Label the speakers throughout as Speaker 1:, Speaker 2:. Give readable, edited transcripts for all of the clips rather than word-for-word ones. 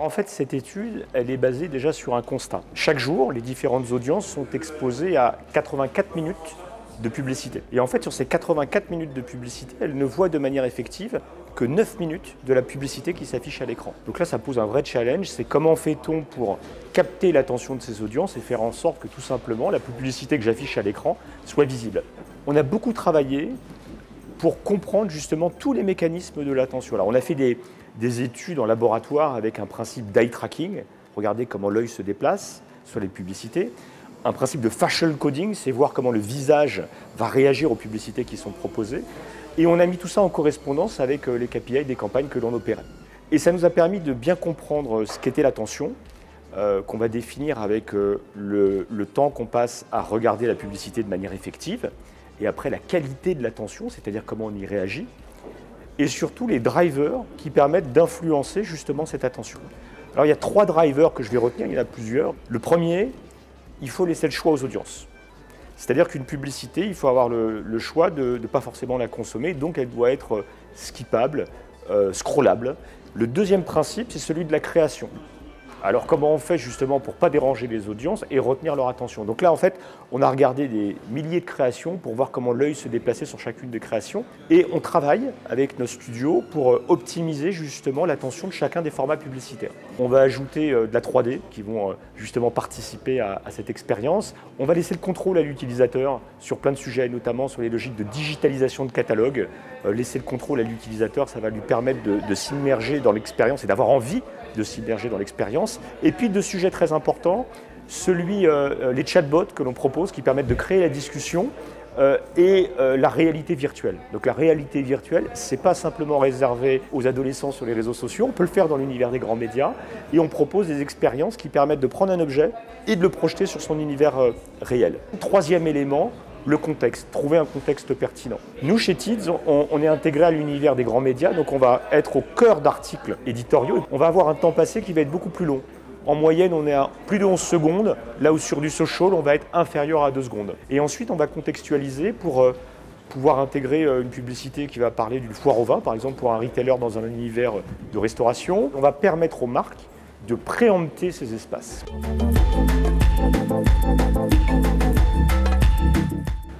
Speaker 1: en fait, cette étude, elle est basée déjà sur un constat. Chaque jour, les différentes audiences sont exposées à 84 minutes de publicité. Et en fait, sur ces 84 minutes de publicité, elles ne voient de manière effective que 9 minutes de la publicité qui s'affiche à l'écran. Donc là, ça pose un vrai challenge, c'est comment fait-on pour capter l'attention de ces audiences et faire en sorte que tout simplement la publicité que j'affiche à l'écran soit visible. On a beaucoup travaillé pour comprendre justement tous les mécanismes de l'attention. Alors on a fait des études en laboratoire avec un principe d'eye tracking, regardez comment l'œil se déplace sur les publicités. Un principe de facial coding, c'est voir comment le visage va réagir aux publicités qui sont proposées. Et on a mis tout ça en correspondance avec les KPI des campagnes que l'on opérait. Et ça nous a permis de bien comprendre ce qu'était l'attention, qu'on va définir avec le temps qu'on passe à regarder la publicité de manière effective, et après la qualité de l'attention, c'est-à-dire comment on y réagit, et surtout les drivers qui permettent d'influencer justement cette attention. Alors il y a 3 drivers que je vais retenir, il y en a plusieurs. Le premier, il faut laisser le choix aux audiences. C'est-à-dire qu'une publicité, il faut avoir le choix de ne pas forcément la consommer, donc elle doit être skippable, scrollable. Le deuxième principe, c'est celui de la création. Alors comment on fait justement pour ne pas déranger les audiences et retenir leur attention? Donc là en fait on a regardé des milliers de créations pour voir comment l'œil se déplaçait sur chacune des créations et on travaille avec nos studios pour optimiser justement l'attention de chacun des formats publicitaires. On va ajouter de la 3D qui vont justement participer à cette expérience. On va laisser le contrôle à l'utilisateur sur plein de sujets, notamment sur les logiques de digitalisation de catalogue. Laisser le contrôle à l'utilisateur, ça va lui permettre de s'immerger dans l'expérience et d'avoir envie de s'immerger dans l'expérience. Et puis deux sujets très importants, les chatbots que l'on propose qui permettent de créer la discussion et la réalité virtuelle. Donc la réalité virtuelle, ce n'est pas simplement réservé aux adolescents sur les réseaux sociaux, on peut le faire dans l'univers des grands médias et on propose des expériences qui permettent de prendre un objet et de le projeter sur son univers réel. Troisième élément, le contexte, trouver un contexte pertinent. Nous, chez Teads, on est intégré à l'univers des grands médias, donc on va être au cœur d'articles éditoriaux. On va avoir un temps passé qui va être beaucoup plus long. En moyenne, on est à plus de 11 secondes, là où sur du social, on va être inférieur à 2 secondes. Et ensuite, on va contextualiser pour pouvoir intégrer une publicité qui va parler d'une foire au vin, par exemple pour un retailer dans un univers de restauration. On va permettre aux marques de préempter ces espaces.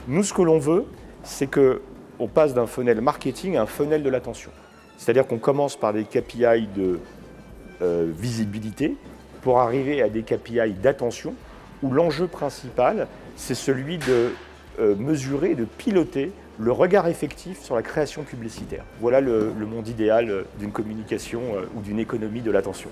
Speaker 1: Nous, ce que l'on veut, c'est qu'on passe d'un funnel marketing à un funnel de l'attention. C'est-à-dire qu'on commence par des KPI de visibilité pour arriver à des KPI d'attention où l'enjeu principal, c'est celui de mesurer, de piloter le regard effectif sur la création publicitaire. Voilà le monde idéal d'une communication ou d'une économie de l'attention.